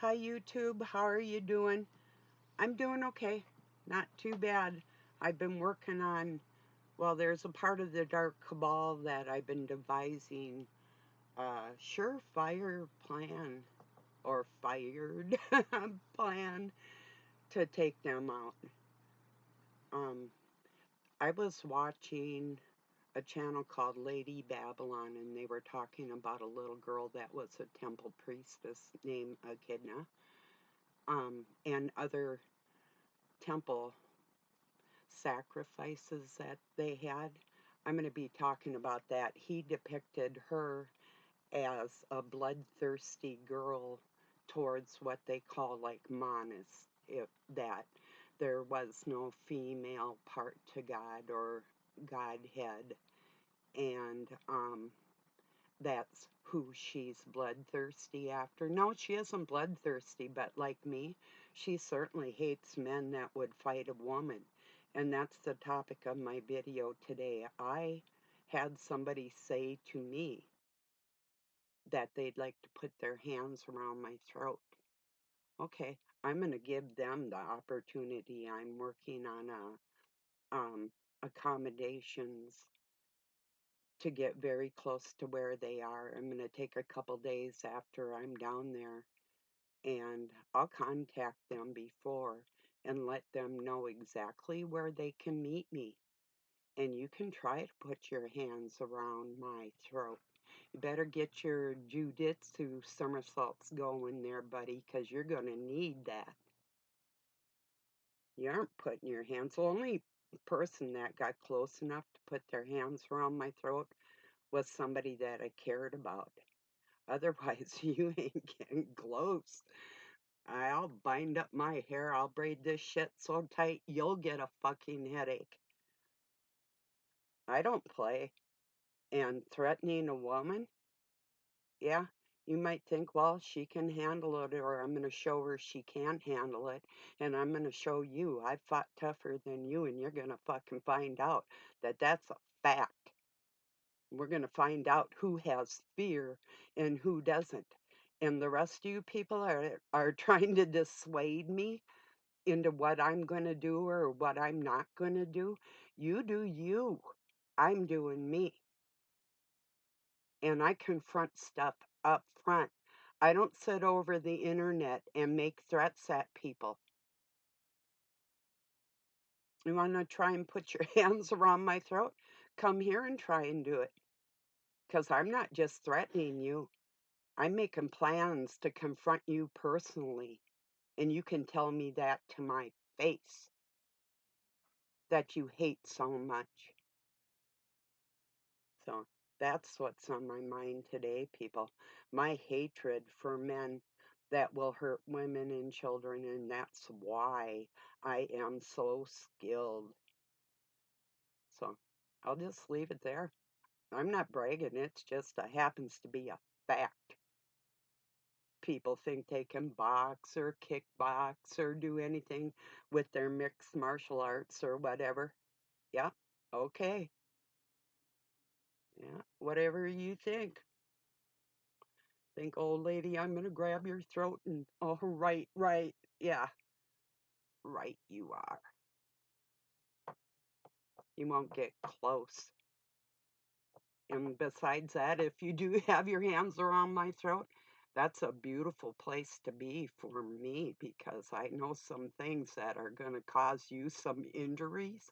Hi, YouTube. How are you doing? I'm doing okay. Not too bad. I've been working on, well, there's a part of the Dark Cabal that I've been devising a surefire plan or fired plan to take them out. Um, I was watching a channel called Lady Babylon, and they were talking about a little girl that was a temple priestess named Echidna, and other temple sacrifices that they had. I'm going to be talking about that. He depicted her as a bloodthirsty girl towards what they call like Manas, that there was no female part to God or Godhead, and that's who she's bloodthirsty after. No, she isn't bloodthirsty, but like me, she certainly hates men that would fight a woman. And that's the topic of my video today. I had somebody say to me that they'd like to put their hands around my throat. Okay, I'm going to give them the opportunity. I'm working on accommodations to get very close to where they are. I'm going to take a couple days after I'm down there, and I'll contact them before and let them know exactly where they can meet me. And you can try to put your hands around my throat. You better get your jujitsu somersaults going there, buddy, because you're going to need that. You aren't putting your hands. The only person that got close enough to put their hands around my throat was somebody that I cared about. Otherwise, you ain't getting close. I'll bind up my hair. I'll braid this shit so tight you'll get a fucking headache. I don't play. And threatening a woman? Yeah, you might think, well, she can handle it, or I'm going to show her she can't handle it, and I'm going to show you I fought tougher than you, and you're going to fucking find out that that's a fact. We're going to find out who has fear and who doesn't. And the rest of you people are trying to dissuade me into what I'm going to do or what I'm not going to do. You do you. I'm doing me. And I confront stuff up front. I don't sit over the internet and make threats at people. You want to try and put your hands around my throat? Come here and try and do it. Because I'm not just threatening you. I'm making plans to confront you personally. And you can tell me that to my face, that you hate so much. So that's what's on my mind today, people. My hatred for men that will hurt women and children, and that's why I am so skilled. So I'll just leave it there. I'm not bragging, it's just happens to be a fact. People think they can box or kickbox or do anything with their mixed martial arts or whatever. Yeah, okay. Yeah, whatever you think. Think, old lady, I'm going to grab your throat and, oh, right, right. Yeah, right, you are. You won't get close. And besides that, if you do have your hands around my throat, that's a beautiful place to be for me because I know some things that are going to cause you some injuries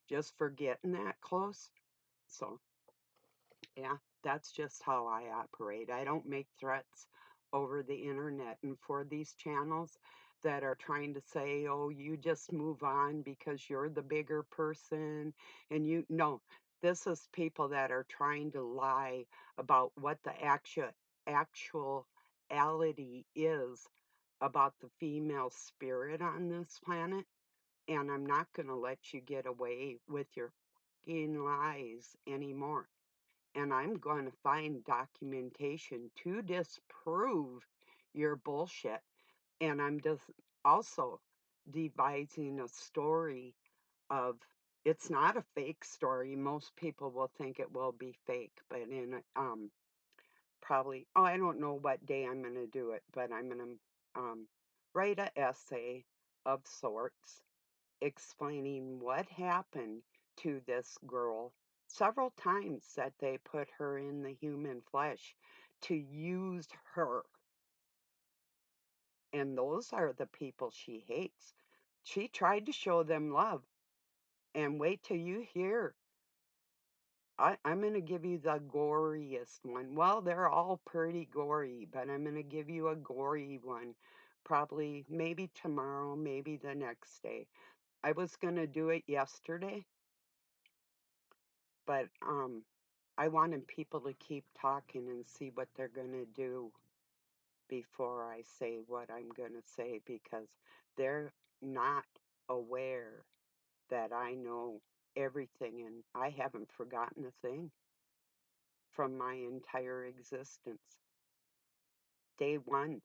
just for getting that close. So, yeah, that's just how I operate. I don't make threats over the internet. And for these channels that are trying to say, oh, you just move on because you're the bigger person, and you, no, this is people that are trying to lie about what the actuality is about the female spirit on this planet. And I'm not going to let you get away with your fucking lies anymore, and I'm going to find documentation to disprove your bullshit. And I'm just also devising a story of, it's not a fake story. Most people will think it will be fake, but in probably, oh, I don't know what day I'm going to do it, but I'm going to um, write an essay of sorts explaining what happened to this girl several times that they put her in the human flesh to use her. And those are the people she hates. She tried to show them love. And wait till you hear. I'm going to give you the goriest one. Well, they're all pretty gory, but I'm going to give you a gory one. Probably, maybe tomorrow, maybe the next day. I was going to do it yesterday, but I wanted people to keep talking and see what they're going to do before I say what I'm going to say because they're not aware that I know everything and I haven't forgotten a thing from my entire existence. Day one.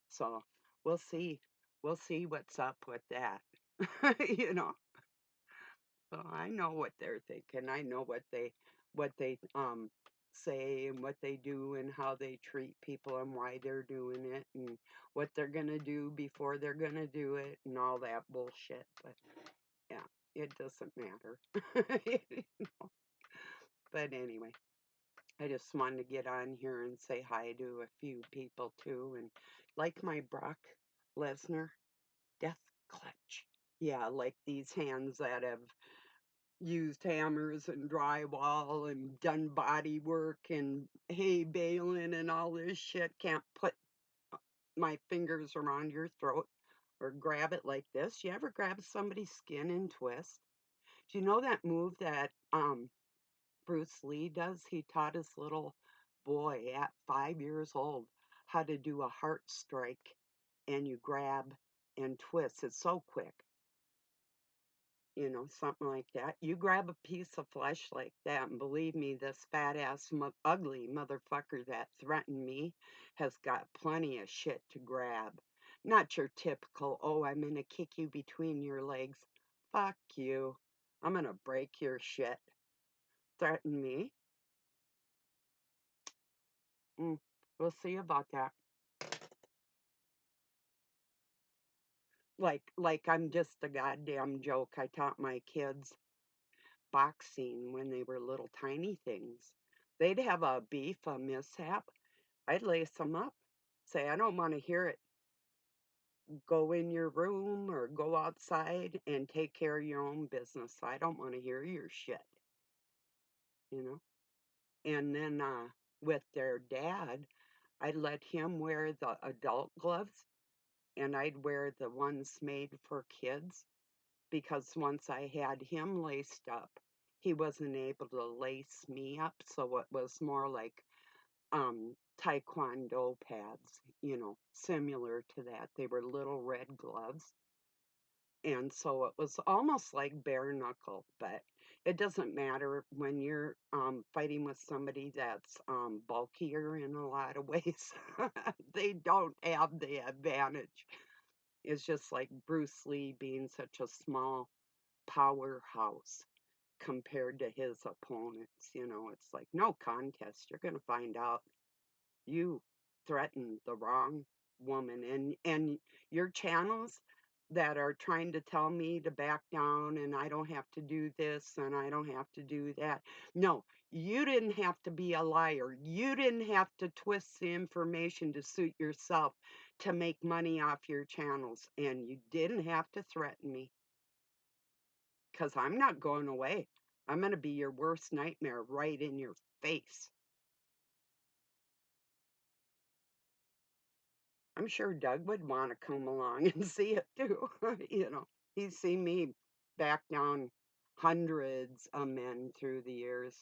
So we'll see. We'll see what's up with that. you know. So I know what they're thinking. I know what they say and what they do and how they treat people and why they're doing it and what they're gonna do before they're gonna do it and all that bullshit. But yeah, it doesn't matter. But anyway, I just wanted to get on here and say hi to a few people too. And like my Brock Lesnar death clutch. Yeah, like these hands that have used hammers and drywall and done body work and hay baling and all this shit can't put my fingers around your throat or grab it like this. You ever grab somebody's skin and twist? Do you know that move that Bruce Lee does? He taught his little boy at 5 years old how to do a heart strike and you grab and twist. It's so quick. Something like that. You grab a piece of flesh like that, and believe me, this fat ass, ugly motherfucker that threatened me has got plenty of shit to grab. Not your typical, oh, I'm gonna kick you between your legs. Fuck you. I'm gonna break your shit. Threaten me? Mm, we'll see about that. Like I'm just a goddamn joke. I taught my kids boxing when they were little tiny things. They'd have a beef, a mishap. I'd lace them up. Say, I don't want to hear it. Go in your room or go outside and take care of your own business. I don't want to hear your shit, you know? And then with their dad, I'd let him wear the adult gloves and I'd wear the ones made for kids because once I had him laced up, he wasn't able to lace me up. So it was more like taekwondo pads, similar to that. They were little red gloves. And so it was almost like bare knuckle, but it doesn't matter when you're fighting with somebody that's bulkier in a lot of ways. They don't have the advantage. It's just like Bruce Lee being such a small powerhouse compared to his opponents. It's like no contest. You're going to find out you threatened the wrong woman and your channels that are trying to tell me to back down and I don't have to do this and I don't have to do that. No, you didn't have to be a liar. You didn't have to twist the information to suit yourself to make money off your channels and you didn't have to threaten me because I'm not going away. I'm going to be your worst nightmare right in your face. I'm sure Doug would want to come along and see it too. He's seen me back down hundreds of men through the years,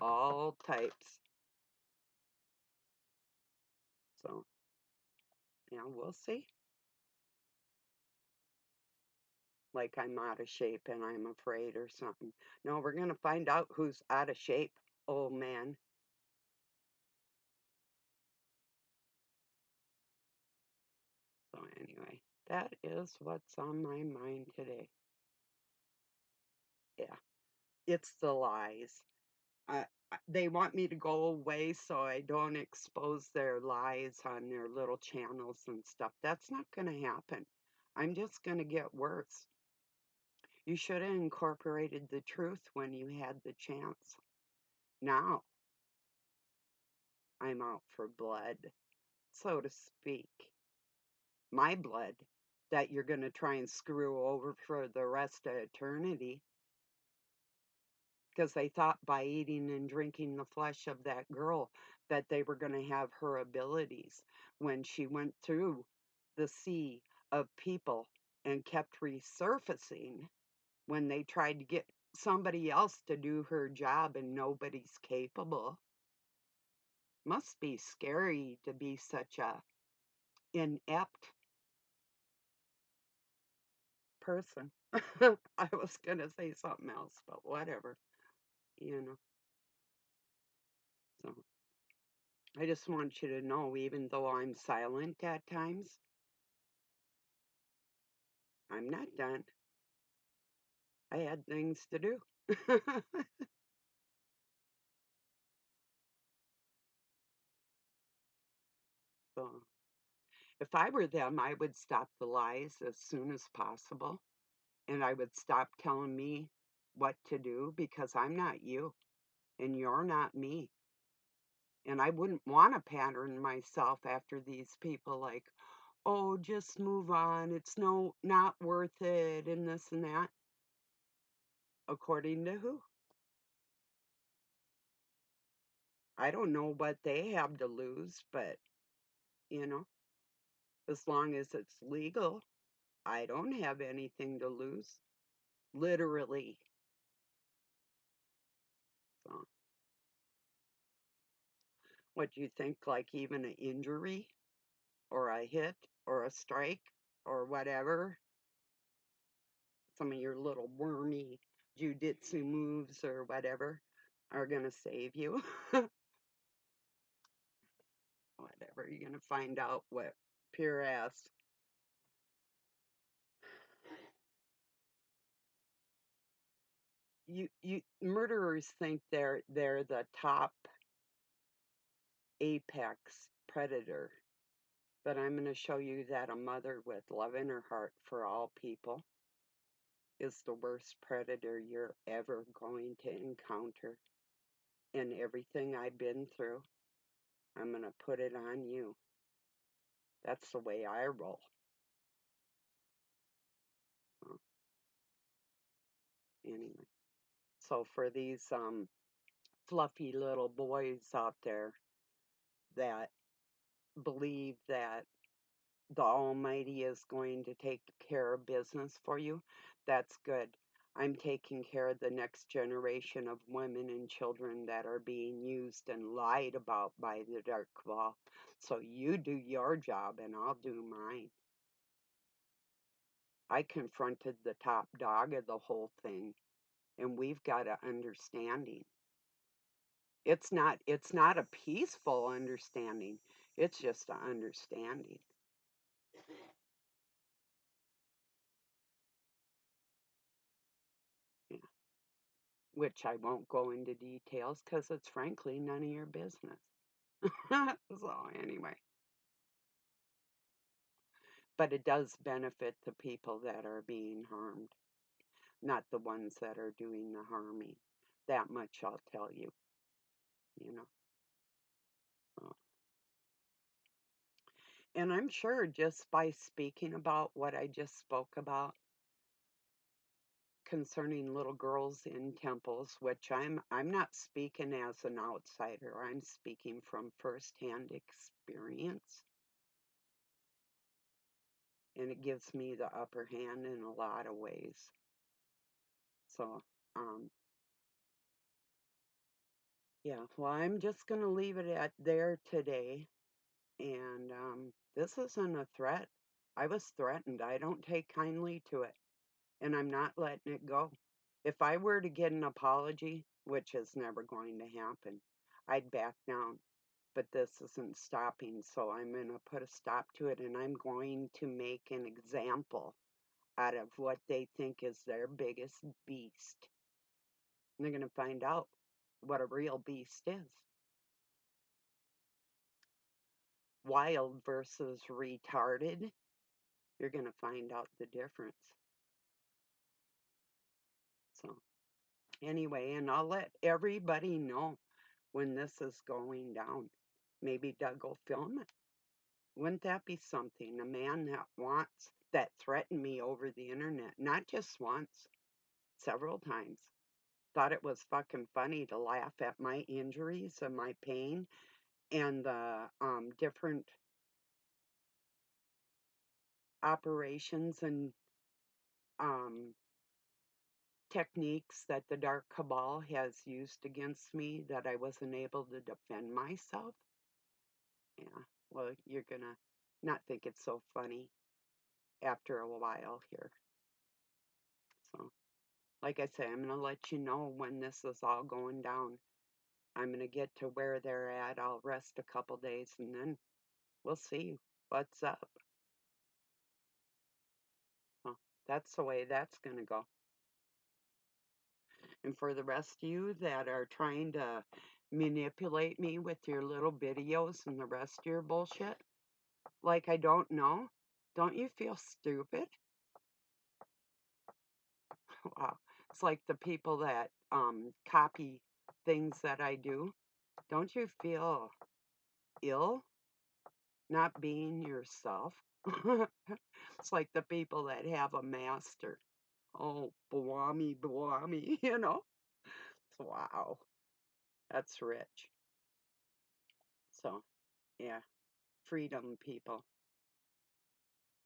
all types. So, yeah, we'll see. Like I'm out of shape and I'm afraid or something. No, we're going to find out who's out of shape, old man. So, anyway, that is what's on my mind today. Yeah, it's the lies. they want me to go away so I don't expose their lies on their little channels and stuff. That's not going to happen. I'm just going to get worse. You should have incorporated the truth when you had the chance. Now I'm out for blood, so to speak. My blood that you're going to try and screw over for the rest of eternity because they thought by eating and drinking the flesh of that girl that they were going to have her abilities when she went through the sea of people and kept resurfacing when they tried to get somebody else to do her job and nobody's capable. Must be scary to be such a inept person. I was going to say something else, but whatever, you know. So I just want you to know, even though I'm silent at times, I'm not done. I had things to do. So if I were them, I would stop the lies as soon as possible. And I would stop telling me what to do because I'm not you and you're not me. And I wouldn't want to pattern myself after these people like, oh, just move on. It's not worth it and this and that. According to who? I don't know what they have to lose, but you know, as long as it's legal, I don't have anything to lose. Literally. So, what do you think? Like even an injury or a hit or a strike or whatever? Some of your little wormy jujitsu moves or whatever are going to save you. Whatever. You're going to find out what pure ass. You murderers think they're the top apex predator. But I'm going to show you that a mother with love in her heart for all people is the worst predator you're ever going to encounter. And everything I've been through, I'm going to put it on you. That's the way I roll. Uh, Anyway, so for these fluffy little boys out there that believe that the Almighty is going to take care of business for you, that's good. I'm taking care of the next generation of women and children that are being used and lied about by the dark cabal. So you do your job and I'll do mine. I confronted the top dog of the whole thing, and we've got an understanding. It's not a peaceful understanding. It's just an understanding. Yeah. Which I won't go into details because it's frankly none of your business. So anyway, but it does benefit the people that are being harmed, not the ones that are doing the harming. That much I'll tell you, you know. So, and I'm sure just by speaking about what I just spoke about concerning little girls in temples, which I'm not speaking as an outsider. I'm speaking from firsthand experience. And it gives me the upper hand in a lot of ways. So, um, yeah, well, I'm just going to leave it at there today. And this isn't a threat. I was threatened. I don't take kindly to it. And I'm not letting it go. If I were to get an apology, which is never going to happen, I'd back down. But this isn't stopping, so I'm going to put a stop to it and I'm going to make an example out of what they think is their biggest beast. And they're going to find out. what a real beast is. Wild versus retarded, you're going to find out the difference. So, anyway, and I'll let everybody know when this is going down. Maybe Doug will film it. Wouldn't that be something? A man that threatened me over the internet, not just once, several times. Thought it was fucking funny to laugh at my injuries and my pain and the different operations and um, techniques that the Dark Cabal has used against me that I wasn't able to defend myself. Yeah, well, you're gonna not think it's so funny after a while here. So, like I say, I'm gonna let you know when this is all going down. I'm gonna get to where they're at. I'll rest a couple days and then we'll see what's up. So, that's the way that's gonna go. And for the rest of you that are trying to manipulate me with your little videos and the rest of your bullshit, like I don't know, don't you feel stupid? Wow. It's like the people that copy things that I do. Don't you feel ill not being yourself? It's like the people that have a master. Oh, bwami, bwami, you know? Wow, that's rich. So, yeah, freedom, people.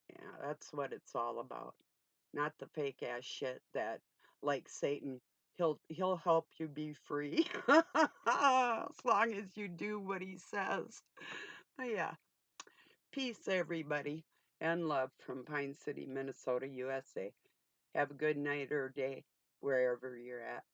Yeah, that's what it's all about. Not the fake ass shit that, like Satan, he'll help you be free as long as you do what he says. But yeah, peace, everybody, and love from Pine City, Minnesota, USA. Have a good night or day wherever you're at.